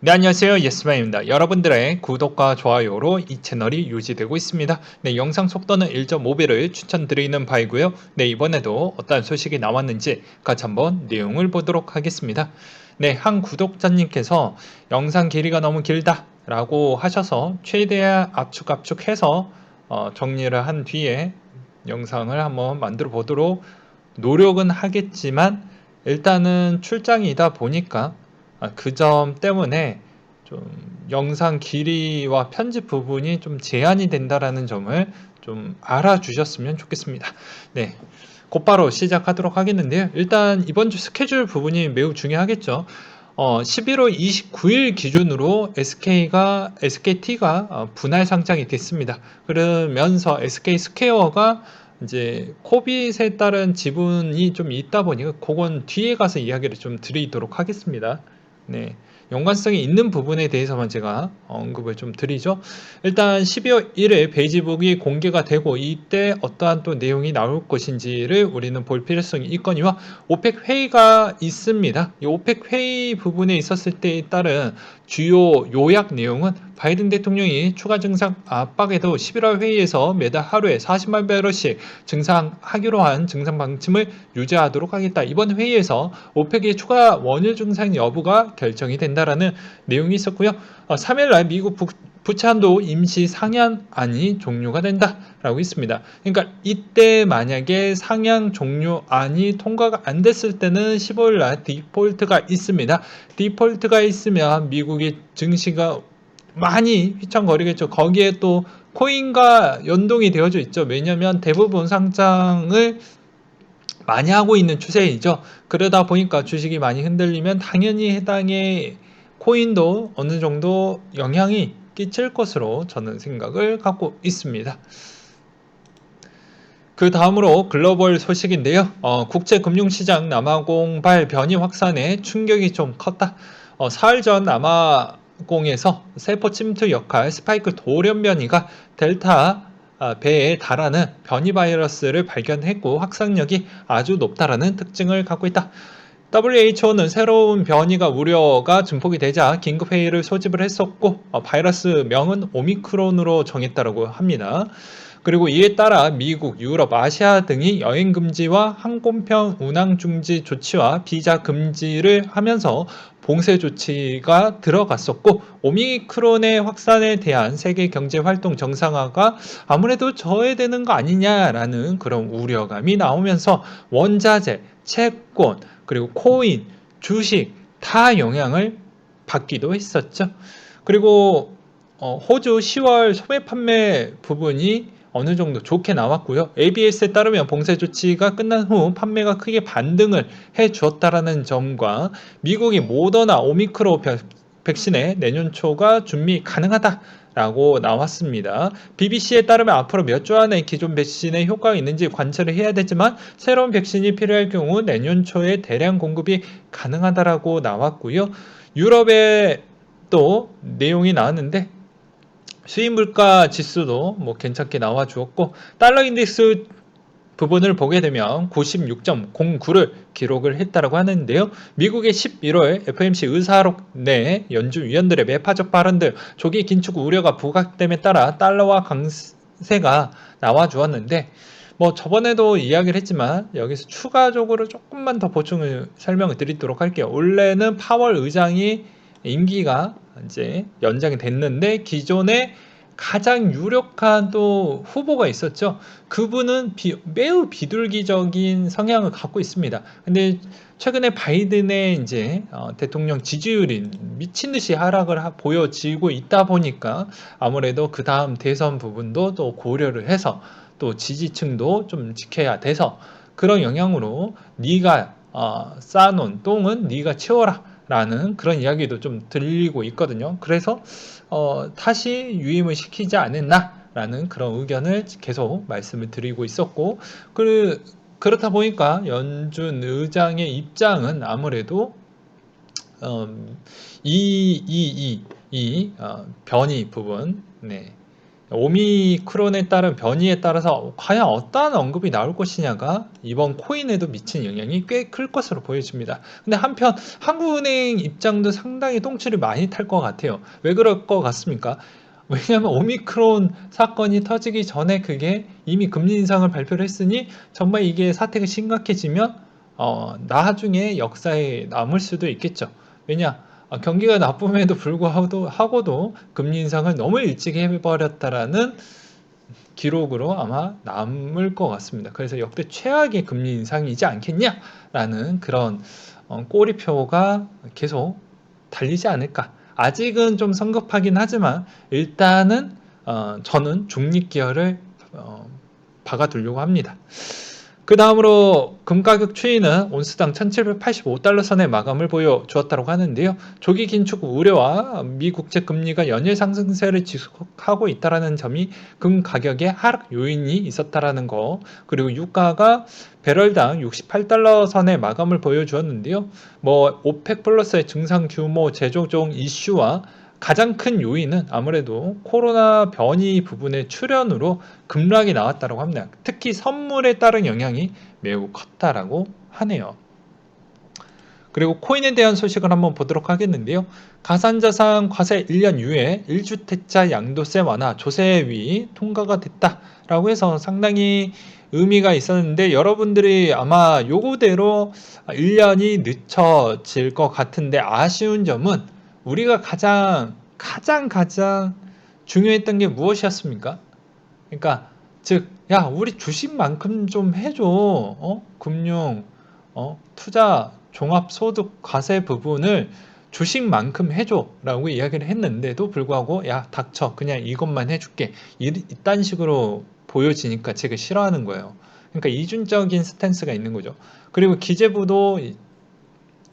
네, 안녕하세요. 예스만입니다. 여러분들의 구독과 좋아요로 이 채널이 유지되고 있습니다. 네, 영상 속도는 1.5배를 추천드리는 바이고요. 네, 이번에도 어떤 소식이 나왔는지 같이 한번 내용을 보도록 하겠습니다. 네, 한 구독자님께서 영상 길이가 너무 길다 라고 하셔서 최대한 압축해서 정리를 한 뒤에 영상을 한번 만들어 보도록 노력은 하겠지만 일단은 출장이다 보니까 그 점 때문에 좀 영상 길이와 편집 부분이 좀 제한이 된다라는 점을 좀 알아주셨으면 좋겠습니다. 네. 곧바로 시작하도록 하겠는데요. 일단 이번 주 스케줄 부분이 매우 중요하겠죠. 11월 29일 기준으로 SKT가 분할 상장이 됐습니다. 그러면서 SK 스퀘어가 이제 코빗에 따른 지분이 좀 있다 보니까 그건 뒤에 가서 이야기를 좀 드리도록 하겠습니다. 네. 연관성이 있는 부분에 대해서만 제가 언급을 좀 드리죠. 일단 12월 1일 베이지북이 공개가 되고 이때 어떠한 또 내용이 나올 것인지를 우리는 볼 필요성이 있거니와 오펙 회의가 있습니다. 이 오펙 회의 부분에 있었을 때에 따른 주요 요약 내용은 바이든 대통령이 추가 증상 압박에도 11월 회의에서 매달 하루에 40만 배럴씩 증상하기로 한 증상 방침을 유지하도록 하겠다. 이번 회의에서 오펙의 추가 원유 증상 여부가 결정이 된다라는 내용이 있었고요. 3일날 미국 부채한도 임시 상향안이 종료가 된다라고 있습니다. 그러니까 이때 만약에 상향 종료안이 통과가 안 됐을 때는 15일날 디폴트가 있습니다. 디폴트가 있으면 미국의 증시가 많이 휘청거리겠죠. 거기에 또 코인과 연동이 되어져 있죠. 왜냐하면 대부분 상장을 많이 하고 있는 추세이죠. 그러다 보니까 주식이 많이 흔들리면 당연히 해당의 코인도 어느 정도 영향이 끼칠 것으로 저는 생각을 갖고 있습니다. 그 다음으로 글로벌 소식인데요. 국제금융시장 남아공발 변이 확산에 충격이 좀 컸다. 사흘 전 남아공에서 세포 침투 역할 스파이크 돌연 변이가 델타 배에 달하는 변이 바이러스를 발견했고 확산력이 아주 높다라는 특징을 갖고 있다. WHO는 새로운 변이가 우려가 증폭이 되자 긴급회의를 소집을 했었고 바이러스 명은 오미크론으로 정했다고 합니다. 그리고 이에 따라 미국, 유럽, 아시아 등이 여행 금지와 항공편 운항 중지 조치와 비자 금지를 하면서 봉쇄 조치가 들어갔었고 오미크론의 확산에 대한 세계 경제 활동 정상화가 아무래도 저해되는 거 아니냐라는 그런 우려감이 나오면서 원자재, 채권, 그리고 코인, 주식 다 영향을 받기도 했었죠. 그리고 호주 10월 소매 판매 부분이 어느 정도 좋게 나왔고요. ABS에 따르면 봉쇄 조치가 끝난 후 판매가 크게 반등을 해 주었다라는 점과 미국이 모더나 오미크론 백신의 내년 초가 준비 가능하다라고 나왔습니다. BBC에 따르면 앞으로 몇 주 안에 기존 백신의 효과가 있는지 관찰을 해야 되지만 새로운 백신이 필요할 경우 내년 초에 대량 공급이 가능하다라고 나왔고요. 유럽에 또 내용이 나왔는데 수입 물가 지수도 뭐 괜찮게 나와 주었고 달러 인덱스 부분을 보게 되면 96.09를 기록을 했다라고 하는데요. 미국의 11월 FOMC 의사록 내 연준 위원들의 매파적 발언들, 조기 긴축 우려가 부각됨에 따라 달러와 강세가 나와 주었는데 뭐 저번에도 이야기를 했지만 여기서 추가적으로 조금만 더 보충을 설명을 드리도록 할게요. 원래는 파월 의장이 임기가 이제 연장이 됐는데 기존에 가장 유력한 또 후보가 있었죠. 그분은 매우 비둘기적인 성향을 갖고 있습니다. 근데 최근에 바이든의 이제 대통령 지지율이 미친 듯이 하락을 보여지고 있다 보니까 아무래도 그 다음 대선 부분도 또 고려를 해서 또 지지층도 좀 지켜야 돼서 그런 영향으로 네가 쌓아놓은 똥은 네가 치워라 라는 그런 이야기도 좀 들리고 있거든요. 그래서 다시 유임을 시키지 않았나라는 그런 의견을 계속 말씀을 드리고 있었고 그렇다 보니까 연준 의장의 입장은 아무래도 이 변이 부분, 네. 오미크론에 따른 변이에 따라서 과연 어떠한 언급이 나올 것이냐가 이번 코인에도 미친 영향이 꽤 클 것으로 보여집니다. 근데 한편 한국은행 입장도 상당히 똥줄이 많이 탈 것 같아요. 왜 그럴 것 같습니까? 왜냐하면 오미크론 사건이 터지기 전에 그게 이미 금리 인상을 발표를 했으니 정말 이게 사태가 심각해지면 나중에 역사에 남을 수도 있겠죠. 왜냐? 경기가 나쁨에도 불구하고도 금리 인상을 너무 일찍 해버렸다라는 기록으로 아마 남을 것 같습니다. 그래서 역대 최악의 금리 인상이지 않겠냐라는 그런 꼬리표가 계속 달리지 않을까. 아직은 좀 성급하긴 하지만 일단은 저는 중립 기어를 박아두려고 합니다. 그 다음으로 금 가격 추이는 온스당 1785달러 선의 마감을 보여주었다고 하는데요. 조기 긴축 우려와 미 국채 금리가 연일 상승세를 지속하고 있다는 점이 금 가격의 하락 요인이 있었다라는 거, 그리고 유가가 배럴당 68달러 선의 마감을 보여주었는데요. 오펙 플러스의 증상 규모 재조정 이슈와 가장 큰 요인은 아무래도 코로나 변이 부분의 출현으로 급락이 나왔다고 합니다. 특히 선물에 따른 영향이 매우 컸다라고 하네요. 그리고 코인에 대한 소식을 한번 보도록 하겠는데요. 가산자산 과세 1년 이후에 1주택자 양도세 완화 조세위 통과가 됐다라고 해서 상당히 의미가 있었는데 여러분들이 아마 요거대로 1년이 늦춰질 것 같은데 아쉬운 점은 우리가 가장 중요했던 게 무엇이었습니까? 그러니까 즉, 야, 우리 주식만큼 좀 해줘. 금융, 투자, 종합소득 과세 부분을 주식만큼 해줘라고 이야기를 했는데도 불구하고 야, 닥쳐. 그냥 이것만 해줄게. 이딴 식으로 보여지니까 제가 싫어하는 거예요. 그러니까 이중적인 스탠스가 있는 거죠. 그리고 기재부도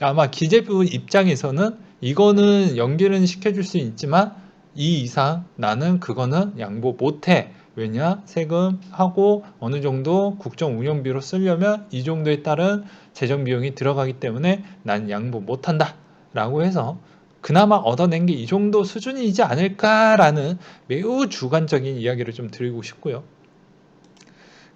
아마 기재부 입장에서는 이거는 연기는 시켜줄 수 있지만 이 이상 나는 그거는 양보 못해. 왜냐? 세금하고 어느 정도 국정 운영비로 쓰려면 이 정도에 따른 재정 비용이 들어가기 때문에 난 양보 못한다 라고 해서 그나마 얻어낸 게 이 정도 수준이지 않을까라는 매우 주관적인 이야기를 좀 드리고 싶고요.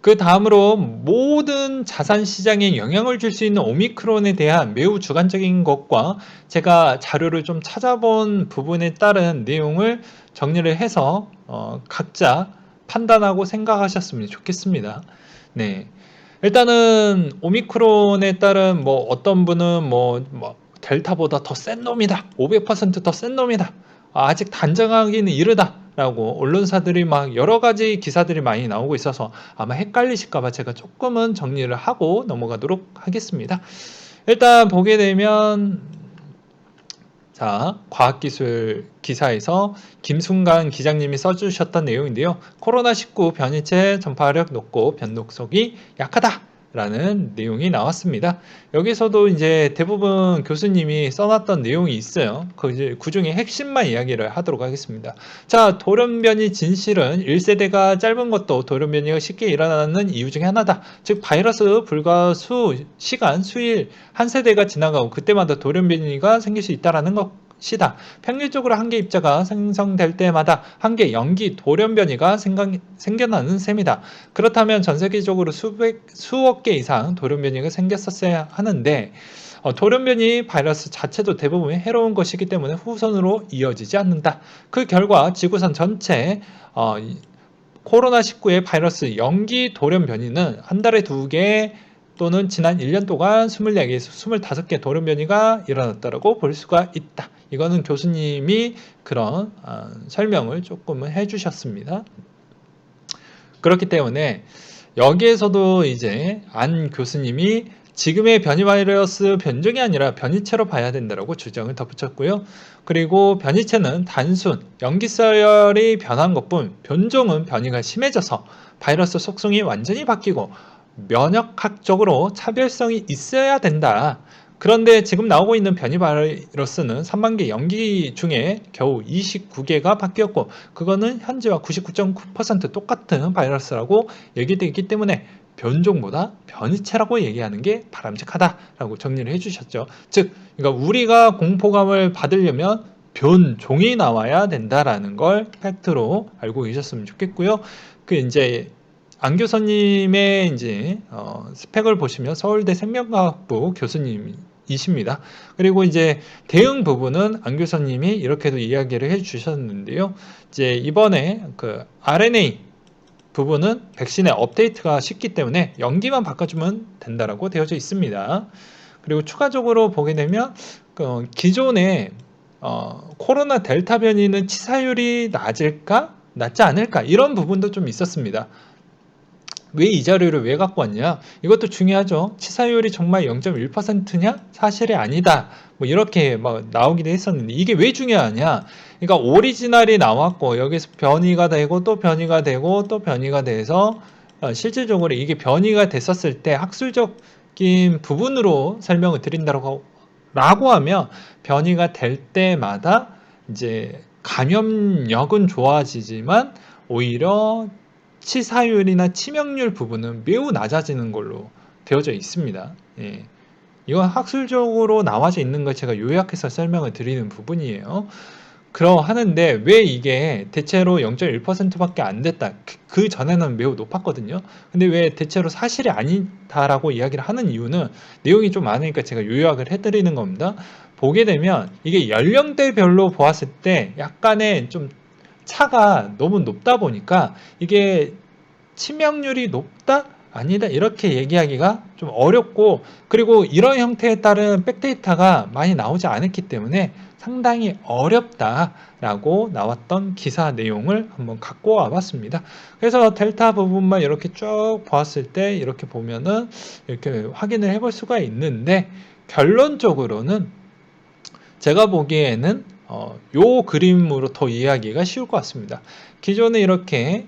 그 다음으로 모든 자산 시장에 영향을 줄 수 있는 오미크론에 대한 매우 주관적인 것과 제가 자료를 좀 찾아본 부분에 따른 내용을 정리를 해서 각자 판단하고 생각하셨으면 좋겠습니다. 네. 일단은 오미크론에 따른 어떤 분은 델타보다 더 센 놈이다. 500%더 센 놈이다. 아직 단정하기는 이르다. 라고 언론사들이 막 여러 가지 기사들이 많이 나오고 있어서 아마 헷갈리실까봐 제가 조금은 정리를 하고 넘어가도록 하겠습니다. 일단 보게 되면 자, 과학기술 기사에서 김순간 기자님이 써주셨던 내용인데요. 코로나19 변이체 전파력 높고 변독속이 약하다. 라는 내용이 나왔습니다. 여기서도 이제 대부분 교수님이 써놨던 내용이 있어요. 그 중에 핵심만 이야기를 하도록 하겠습니다. 자, 돌연변이 진실은 1세대가 짧은 것도 돌연변이가 쉽게 일어나는 이유 중에 하나다. 즉, 바이러스 불과 시간, 수일, 한 세대가 지나가고 그때마다 돌연변이가 생길 수 있다는 것이다. 평균적으로 한 개 입자가 생성될 때마다 한 개 연기 돌연변이가 생겨나는 셈이다. 그렇다면 전 세계적으로 수억 개 이상 돌연변이가 생겼었어야 하는데 돌연변이 바이러스 자체도 대부분 해로운 것이기 때문에 후손으로 이어지지 않는다. 그 결과 지구상 전체 코로나19의 바이러스 연기 돌연변이는 한 달에 2개 또는 지난 1년 동안 24개에서 25개 돌연변이가 일어났다고 볼 수가 있다. 이거는 교수님이 그런 설명을 조금은 해주셨습니다. 그렇기 때문에 여기에서도 이제 안 교수님이 지금의 변이 바이러스 변종이 아니라 변이체로 봐야 된다고 주장을 덧붙였고요. 그리고 변이체는 단순 염기서열이 변한 것뿐 변종은 변이가 심해져서 바이러스 속성이 완전히 바뀌고 면역학적으로 차별성이 있어야 된다. 그런데 지금 나오고 있는 변이 바이러스는 3만 개 연기 중에 겨우 29개가 바뀌었고 그거는 현재와 99.9% 똑같은 바이러스라고 얘기되기 때문에 변종보다 변이체라고 얘기하는 게 바람직하다라고 정리를 해주셨죠. 즉, 그러니까 우리가 공포감을 받으려면 변종이 나와야 된다라는 걸 팩트로 알고 계셨으면 좋겠고요. 그 이제 안 교수님의 이제 스펙을 보시면 서울대 생명과학부 교수님이십니다. 그리고 이제 대응 부분은 안 교수님이 이렇게도 이야기를 해주셨는데요. 이제 이번에 그 RNA 부분은 백신의 업데이트가 쉽기 때문에 연기만 바꿔주면 된다라고 되어져 있습니다. 그리고 추가적으로 보게 되면 기존의 코로나 델타 변이는 치사율이 낮을까? 낮지 않을까? 이런 부분도 좀 있었습니다. 왜 이 자료를 왜 갖고 왔냐? 이것도 중요하죠. 치사율이 정말 0.1%냐? 사실이 아니다. 뭐 이렇게 막 나오기도 했었는데 이게 왜 중요하냐? 그러니까 오리지널이 나왔고 여기서 변이가 되고 또 변이가 되고 또 변이가 돼서 실질적으로 이게 변이가 됐었을 때 학술적인 부분으로 설명을 드린다고 라고 하면 변이가 될 때마다 이제 감염력은 좋아지지만 오히려 치사율이나 치명률 부분은 매우 낮아지는 걸로 되어져 있습니다. 예. 이건 학술적으로 나와져 있는 걸 제가 요약해서 설명을 드리는 부분이에요. 그러하는데 왜 이게 대체로 0.1%밖에 안 됐다. 그 전에는 매우 높았거든요. 근데 왜 대체로 사실이 아니다라고 이야기를 하는 이유는 내용이 좀 많으니까 제가 요약을 해드리는 겁니다. 보게 되면 이게 연령대별로 보았을 때 약간의 좀 차가 너무 높다 보니까 이게 치명률이 높다? 아니다? 이렇게 얘기하기가 좀 어렵고 그리고 이런 형태에 따른 백데이터가 많이 나오지 않았기 때문에 상당히 어렵다라고 나왔던 기사 내용을 한번 갖고 와봤습니다. 그래서 델타 부분만 이렇게 쭉 보았을 때 이렇게 보면은 이렇게 확인을 해볼 수가 있는데 결론적으로는 제가 보기에는 요 그림으로 더 이해하기가 쉬울 것 같습니다. 기존에 이렇게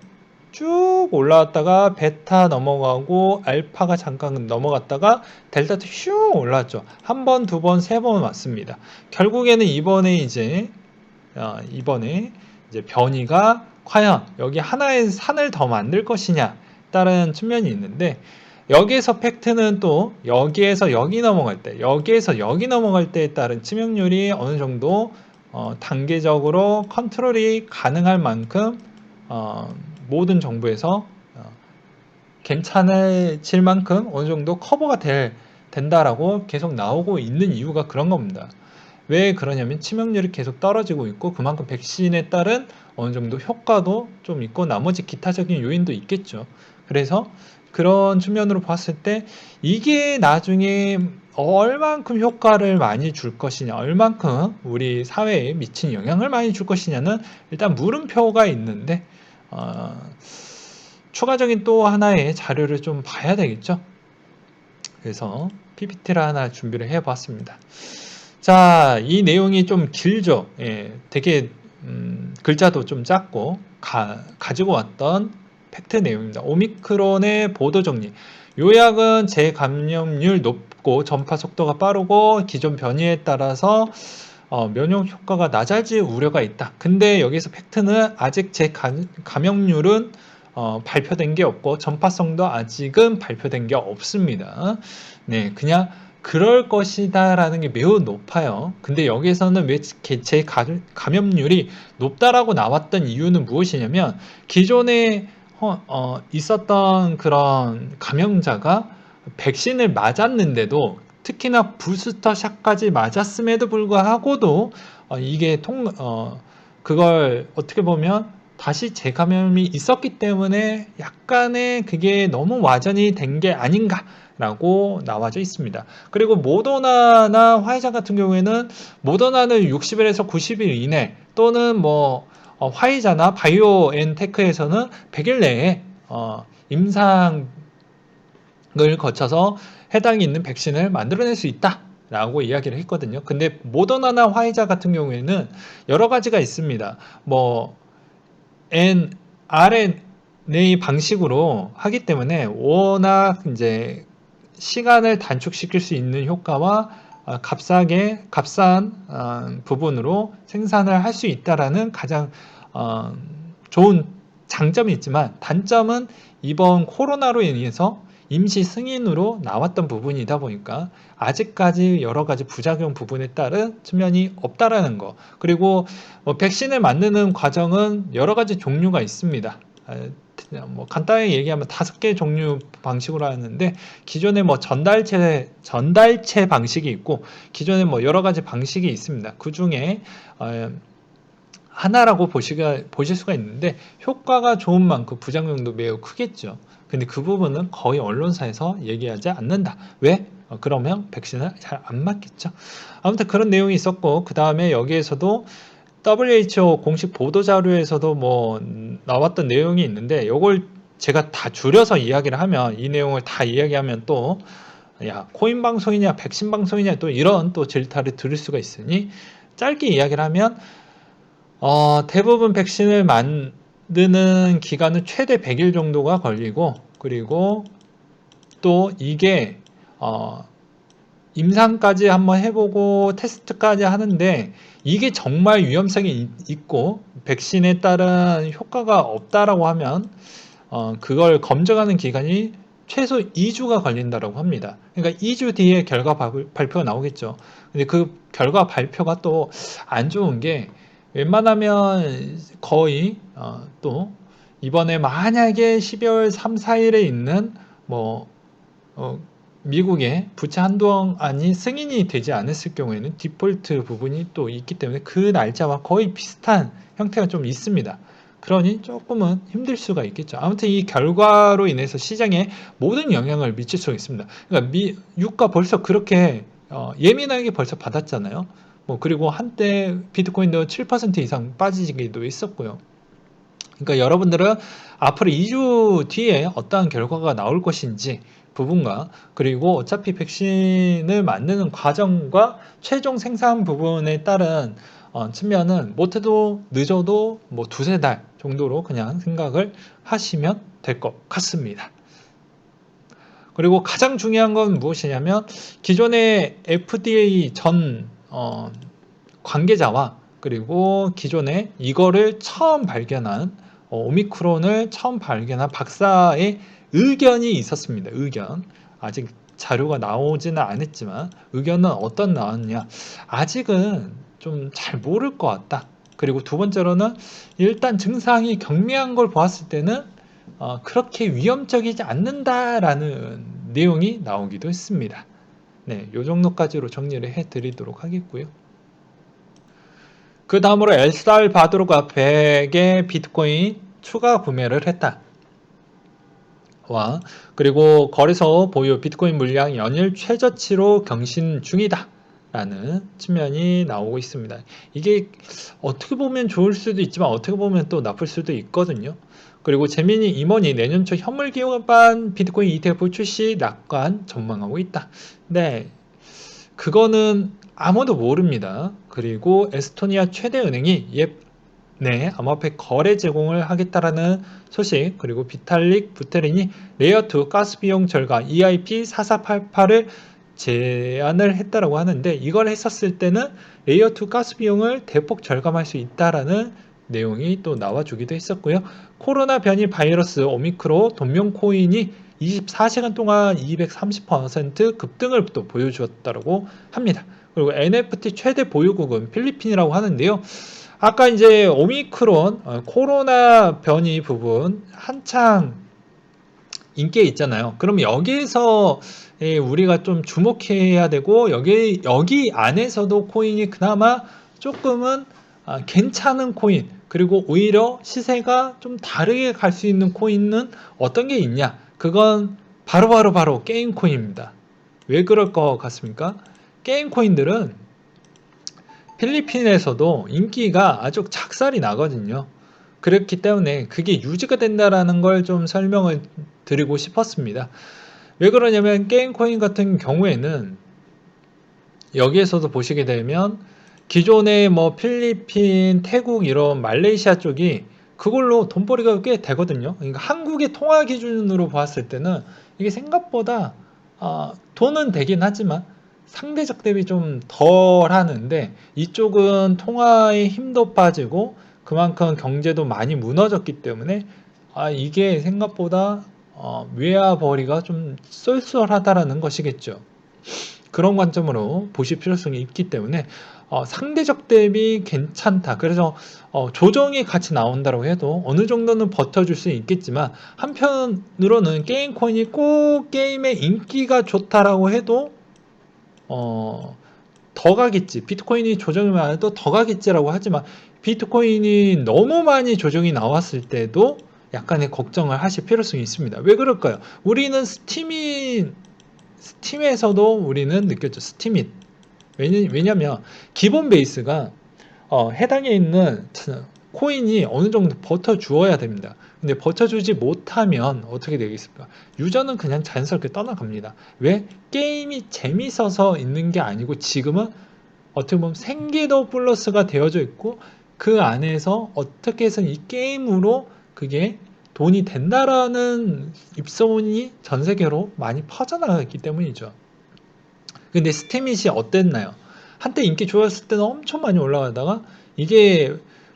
쭉 올라왔다가 베타 넘어가고 알파가 잠깐 넘어갔다가 델타도 슝 올라왔죠. 한 번, 두 번, 세 번 왔습니다. 결국에는 이번에 이제 변이가 과연 여기 하나의 산을 더 만들 것이냐 다른 측면이 있는데 여기에서 팩트는 또 여기에서 여기 넘어갈 때 여기에서 여기 넘어갈 때에 따른 치명률이 어느 정도 단계적으로 컨트롤이 가능할 만큼 모든 정부에서 괜찮을 만큼 어느 정도 커버가 된다라고 계속 나오고 있는 이유가 그런 겁니다. 왜 그러냐면 치명률이 계속 떨어지고 있고 그만큼 백신에 따른 어느 정도 효과도 좀 있고 나머지 기타적인 요인도 있겠죠. 그래서 그런 측면으로 봤을 때 이게 나중에 얼만큼 효과를 많이 줄 것이냐, 얼만큼 우리 사회에 미친 영향을 많이 줄 것이냐는 일단 물음표가 있는데 추가적인 또 하나의 자료를 좀 봐야 되겠죠. 그래서 PPT를 하나 준비를 해봤습니다. 자, 이 내용이 좀 길죠. 예, 되게 글자도 좀 작고 가지고 왔던 팩트 내용입니다. 오미크론의 보도 정리. 요약은 재감염률 높고 전파 속도가 빠르고 기존 변이에 따라서 면역 효과가 낮아질 우려가 있다. 근데 여기서 팩트는 아직 재감염률은 발표된 게 없고 전파성도 아직은 발표된 게 없습니다. 네, 그냥 그럴 것이다 라는 게 매우 높아요. 근데 여기서는 왜 재감염률이 높다라고 나왔던 이유는 무엇이냐면 기존에 있었던 그런 감염자가 백신을 맞았는데도 특히나 부스터샷까지 맞았음에도 불구하고도 이게 그걸 어떻게 보면 다시 재감염이 있었기 때문에 약간의 그게 너무 와전이 된 게 아닌가라고 나와져 있습니다. 그리고 모더나나 화이자 같은 경우에는 모더나는 60일에서 90일 이내 또는 뭐 화이자나 바이오엔테크에서는 100일 내에 임상을 거쳐서 해당이 있는 백신을 만들어낼 수 있다. 라고 이야기를 했거든요. 근데 모더나나 화이자 같은 경우에는 여러 가지가 있습니다. 뭐 RNA 방식으로 하기 때문에 워낙 이제 시간을 단축시킬 수 있는 효과와 값싼 부분으로 생산을 할 수 있다라는 가장 좋은 장점이 있지만 단점은 이번 코로나로 인해서 임시 승인으로 나왔던 부분이다 보니까 아직까지 여러 가지 부작용 부분에 따른 측면이 없다라는 거. 그리고 백신을 만드는 과정은 여러 가지 종류가 있습니다. 뭐 간단히 얘기하면 5개 종류 방식으로 하는데, 기존에 뭐 전달체 방식이 있고 기존에 뭐 여러 가지 방식이 있습니다. 그 중에 하나라고 보실 수가 있는데, 효과가 좋은 만큼 부작용도 매우 크겠죠. 근데 그 부분은 거의 언론사에서 얘기하지 않는다. 왜? 그러면 백신을 잘 안 맞겠죠. 아무튼 그런 내용이 있었고, 그 다음에 여기에서도 WHO 공식 보도자료에서도 뭐 나왔던 내용이 있는데, 이걸 제가 다 줄여서 이야기를 하면, 이 내용을 다 이야기하면 또 야, 코인 방송이냐 백신 방송이냐 또 이런 또 질타를 들을 수가 있으니 짧게 이야기를 하면, 대부분 백신을 만드는 기간은 최대 100일 정도가 걸리고, 그리고 또 이게 임상까지 한번 해보고 테스트까지 하는데, 이게 정말 위험성이 있고 백신에 따른 효과가 없다라고 하면 그걸 검증하는 기간이 최소 2주가 걸린다고 합니다. 그러니까 2주 뒤에 결과 발표가 나오겠죠. 근데 그 결과 발표가 또 안 좋은 게, 웬만하면 거의 또 이번에 만약에 12월 3, 4일에 있는 뭐 미국의 부채 한도안이 승인이 되지 않았을 경우에는 디폴트 부분이 또 있기 때문에 그 날짜와 거의 비슷한 형태가 좀 있습니다. 그러니 조금은 힘들 수가 있겠죠. 아무튼 이 결과로 인해서 시장에 모든 영향을 미칠 수가 있습니다. 그러니까 유가 벌써 그렇게 예민하게 벌써 받았잖아요. 뭐 그리고 한때 비트코인도 7% 이상 빠지기도 했었고요. 그러니까 여러분들은 앞으로 2주 뒤에 어떠한 결과가 나올 것인지 부분과, 그리고 어차피 백신을 만드는 과정과 최종 생산 부분에 따른 측면은 못해도 늦어도 뭐 2~3달 정도로 그냥 생각을 하시면 될 것 같습니다. 그리고 가장 중요한 건 무엇이냐면, 기존의 FDA 전 관계자와, 그리고 기존에 이거를 처음 발견한 오미크론을 처음 발견한 박사의 의견이 있었습니다. 의견. 아직 자료가 나오지는 않았지만 의견은 어떤 나왔냐, 아직은 좀 잘 모를 것 같다. 그리고 두 번째로는 일단 증상이 경미한 걸 보았을 때는 그렇게 위험적이지 않는다라는 내용이 나오기도 했습니다. 네, 요 정도까지로 정리를 해 드리도록 하겠고요. 그 다음으로 엘살바도르가 100의 비트코인 추가 구매를 했다. 와, 그리고 거래소 보유 비트코인 물량 연일 최저치로 경신 중이다 라는 측면이 나오고 있습니다. 이게 어떻게 보면 좋을 수도 있지만 어떻게 보면 또 나쁠 수도 있거든요. 그리고 재민이 임원이 내년 초 현물 기반 비트코인 ETF 출시 낙관 전망하고 있다. 네, 그거는 아무도 모릅니다. 그리고 에스토니아 최대 은행이 암호화폐 거래 제공을 하겠다라는 소식, 그리고 비탈릭 부테린이 레이어2 가스 비용 절감 EIP4488을 제안을 했다라고 하는데, 이걸 했었을 때는 레이어2 가스 비용을 대폭 절감할 수 있다라는 내용이 또 나와주기도 했었고요. 코로나 변이 바이러스 오미크론 돈명 코인이 24시간 동안 230% 급등을 또 보여주었다고 합니다. 그리고 NFT 최대 보유국은 필리핀이라고 하는데요. 아까 이제 오미크론 코로나 변이 부분 한창 인기에 있잖아요. 그럼 여기에서 우리가 좀 주목해야 되고, 여기 안에서도 코인이 그나마 조금은 괜찮은 코인, 그리고 오히려 시세가 좀 다르게 갈 수 있는 코인은 어떤 게 있냐? 그건 바로 게임 코인입니다. 왜 그럴 것 같습니까? 게임 코인들은 필리핀에서도 인기가 아주 작살이 나거든요. 그렇기 때문에 그게 유지가 된다라는 걸 좀 설명을 드리고 싶었습니다. 왜 그러냐면, 게임 코인 같은 경우에는 여기에서도 보시게 되면 기존의 뭐 필리핀, 태국 이런 말레이시아 쪽이 그걸로 돈벌이가 꽤 되거든요. 그러니까 한국의 통화 기준으로 봤을 때는 이게 생각보다 돈은 되긴 하지만 상대적 대비 좀 덜 하는데, 이쪽은 통화의 힘도 빠지고 그만큼 경제도 많이 무너졌기 때문에 이게 생각보다 외화벌이가 좀 쏠쏠하다라는 것이겠죠. 그런 관점으로 보실 필요성이 있기 때문에 상대적 대비 괜찮다. 그래서 조정이 같이 나온다고 해도 어느 정도는 버텨줄 수 있겠지만, 한편으로는 게임 코인이 꼭 게임의 인기가 좋다라고 해도 더 가겠지. 비트코인이 조정이 많아도 더 가겠지라고 하지만, 비트코인이 너무 많이 조정이 나왔을 때도 약간의 걱정을 하실 필요성이 있습니다. 왜 그럴까요? 우리는 스팀에서도 우리는 느꼈죠. 스팀잇. 왜냐면 기본 베이스가 해당에 있는 코인이 어느 정도 버텨주어야 됩니다. 근데 버텨주지 못하면 어떻게 되겠습니까? 유저는 그냥 자연스럽게 떠나갑니다. 왜? 게임이 재밌어서 있는 게 아니고, 지금은 어떻게 보면 생계도 플러스가 되어져 있고, 그 안에서 어떻게 해서 이 게임으로 그게 돈이 된다라는 입소문이 전 세계로 많이 퍼져나갔기 때문이죠. 근데 스팀잇이 어땠나요? 한때 인기 좋았을 때는 엄청 많이 올라가다가, 이게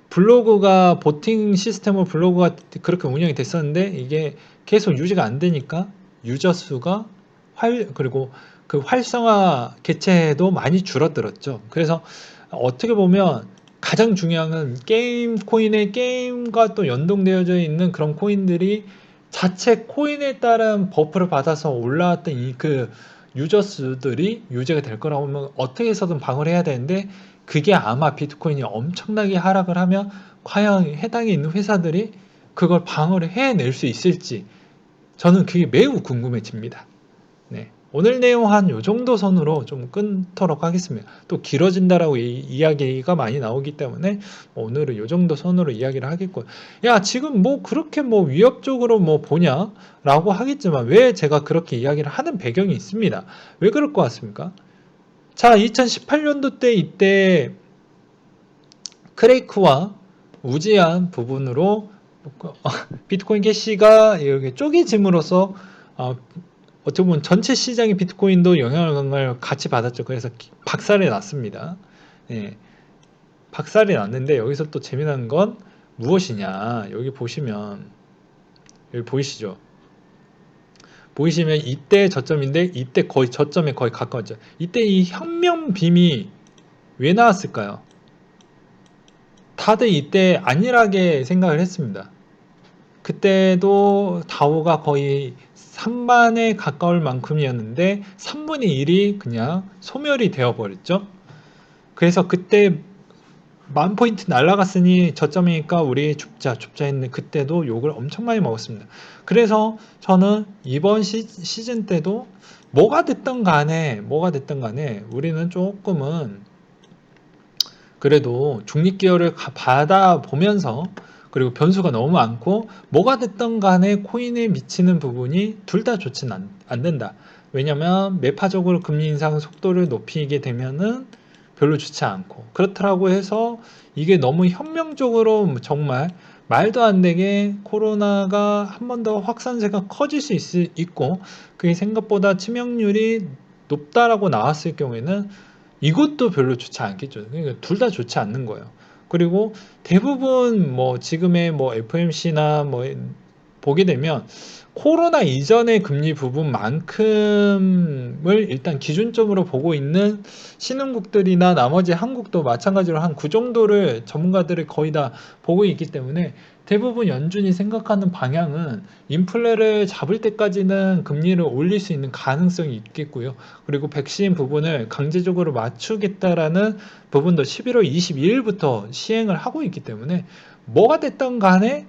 블로그가 보팅 시스템으로 블로그가 그렇게 운영이 됐었는데, 이게 계속 유지가 안 되니까 유저 수가 그리고 그 활성화 개체도 많이 줄어들었죠. 그래서 어떻게 보면 가장 중요한 건 게임 코인의 게임과 또 연동되어져 있는 그런 코인들이 자체 코인에 따른 버프를 받아서 올라왔던 그 유저 수들이 유지가 될 거라고 하면 어떻게 해서든 방어를 해야 되는데, 그게 아마 비트코인이 엄청나게 하락을 하면 과연 해당에 있는 회사들이 그걸 방어를 해낼 수 있을지, 저는 그게 매우 궁금해집니다. 네. 오늘 내용 한 요 정도 선으로 좀 끊도록 하겠습니다. 또 길어진다라고 이야기가 많이 나오기 때문에 오늘은 요 정도 선으로 이야기를 하겠고요. 야, 지금 뭐 그렇게 뭐 위협적으로 뭐 보냐? 라고 하겠지만, 왜 제가 그렇게 이야기를 하는 배경이 있습니다. 왜 그럴 것 같습니까? 자, 2018년도 때 이때 크레이크와 우지한 부분으로 비트코인 캐시가 이렇게 쪼개짐으로써 어떻게 보면 전체 시장의 비트코인도 영향을 같이 받았죠. 그래서 박살이 났습니다. 예, 박살이 났는데, 여기서 또 재미난 건 무엇이냐? 여기 보시면, 여기 보이시죠? 보이시면 이때 저점인데, 이때 거의 저점에 거의 가까웠죠. 이때 이 혁명빔이 왜 나왔을까요? 다들 이때 안일하게 생각을 했습니다. 그때도 다우가 거의 3만에 가까울 만큼이었는데 3분의 1이 그냥 소멸이 되어버렸죠. 그래서 그때 10,000포인트 날라갔으니 저점이니까 우리 줍자 했는데, 그때도 욕을 엄청 많이 먹었습니다. 그래서 저는 이번 시즌 때도 뭐가 됐든 간에 우리는 조금은 그래도 중립기어를 받아보면서, 그리고 변수가 너무 많고 뭐가 됐든 간에 코인에 미치는 부분이 둘 다 좋지는 안 된다. 왜냐면 매파적으로 금리 인상 속도를 높이게 되면은 별로 좋지 않고, 그렇다고 해서 이게 너무 혁명적으로 정말 말도 안 되게 코로나가 한 번 더 확산세가 커질 수 있고, 그게 생각보다 치명률이 높다라고 나왔을 경우에는 이것도 별로 좋지 않겠죠. 그러니까 둘 다 좋지 않는 거예요. 그리고 대부분 뭐 지금의 뭐 FMC나 뭐 보게 되면 코로나 이전의 금리 부분만큼을 일단 기준점으로 보고 있는 신흥국들이나 나머지 한국도 마찬가지로 한 그 정도를 전문가들이 거의 다 보고 있기 때문에, 대부분 연준이 생각하는 방향은 인플레를 잡을 때까지는 금리를 올릴 수 있는 가능성이 있겠고요. 그리고 백신 부분을 강제적으로 맞추겠다라는 부분도 11월 22일부터 시행을 하고 있기 때문에, 뭐가 됐든 간에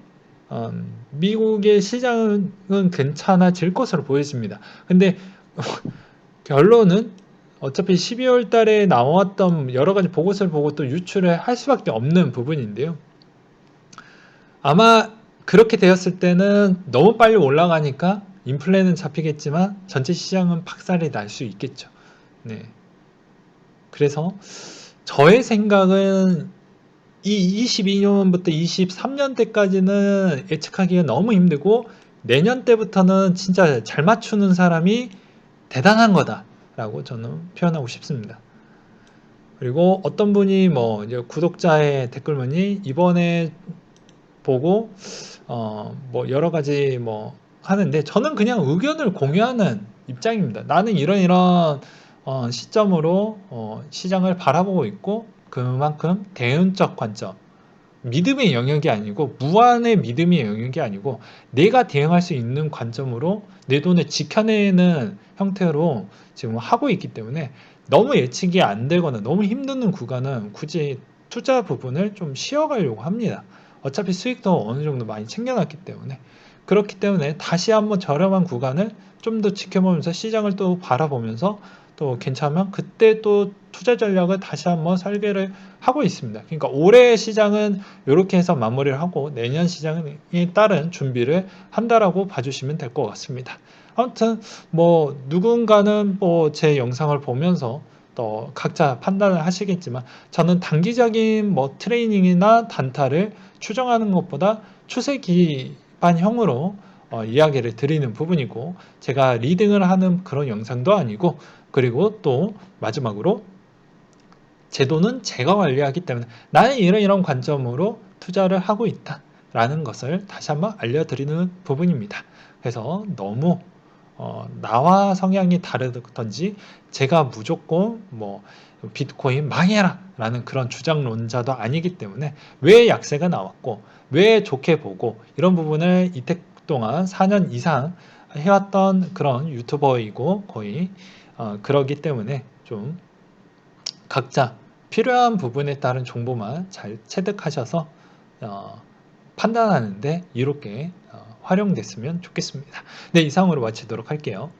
미국의 시장은 괜찮아질 것으로 보여집니다. 근데 결론은 어차피 12월 달에 나왔던 여러 가지 보고서를 보고 또 유출을 할 수밖에 없는 부분인데요. 아마 그렇게 되었을 때는 너무 빨리 올라가니까 인플레는 잡히겠지만 전체 시장은 박살이 날 수 있겠죠. 네. 그래서 저의 생각은 이 22년부터 23년 때까지는 예측하기가 너무 힘들고, 내년 때부터는 진짜 잘 맞추는 사람이 대단한 거다라고 저는 표현하고 싶습니다. 그리고 어떤 분이 뭐 이제 구독자의 댓글문이 이번에 보고 뭐 여러 가지 뭐 하는데 저는 그냥 의견을 공유하는 입장입니다. 나는 이런 시점으로 시장을 바라보고 있고 그만큼 대응적 관점, 믿음의 영역이 아니고 무한의 믿음의 영역이 아니고 내가 대응할 수 있는 관점으로 내 돈을 지켜내는 형태로 지금 하고 있기 때문에 너무 예측이 안 되거나 너무 힘드는 구간은 굳이 투자 부분을 좀 쉬어가려고 합니다. 어차피 수익도 어느 정도 많이 챙겨놨기 때문에 그렇기 때문에 다시 한번 저렴한 구간을 좀 더 지켜보면서 시장을 또 바라보면서 또 괜찮으면 그때 또 투자 전략을 다시 한번 설계를 하고 있습니다. 그러니까 올해 시장은 이렇게 해서 마무리를 하고 내년 시장에 따른 준비를 한다라고 봐주시면 될 것 같습니다. 아무튼 뭐 누군가는 뭐 제 영상을 보면서 또 각자 판단을 하시겠지만 저는 단기적인 뭐 트레이닝이나 단타를 추정하는 것보다 추세 기반형으로 이야기를 드리는 부분이고 제가 리딩을 하는 그런 영상도 아니고 그리고 또 마지막으로 제 돈은 제가 관리하기 때문에 나는 이런 관점으로 투자를 하고 있다라는 것을 다시 한번 알려드리는 부분입니다. 그래서 너무 나와 성향이 다르든지 제가 무조건 뭐 비트코인 망해라 라는 그런 주장론자도 아니기 때문에 왜 약세가 나왔고 왜 좋게 보고 이런 부분을 이때 동안 4년 이상 해왔던 그런 유튜버이고 거의 그러기 때문에 좀 각자 필요한 부분에 따른 정보만 잘 체득하셔서 판단하는데 이롭게 활용됐으면 좋겠습니다. 네, 이상으로 마치도록 할게요.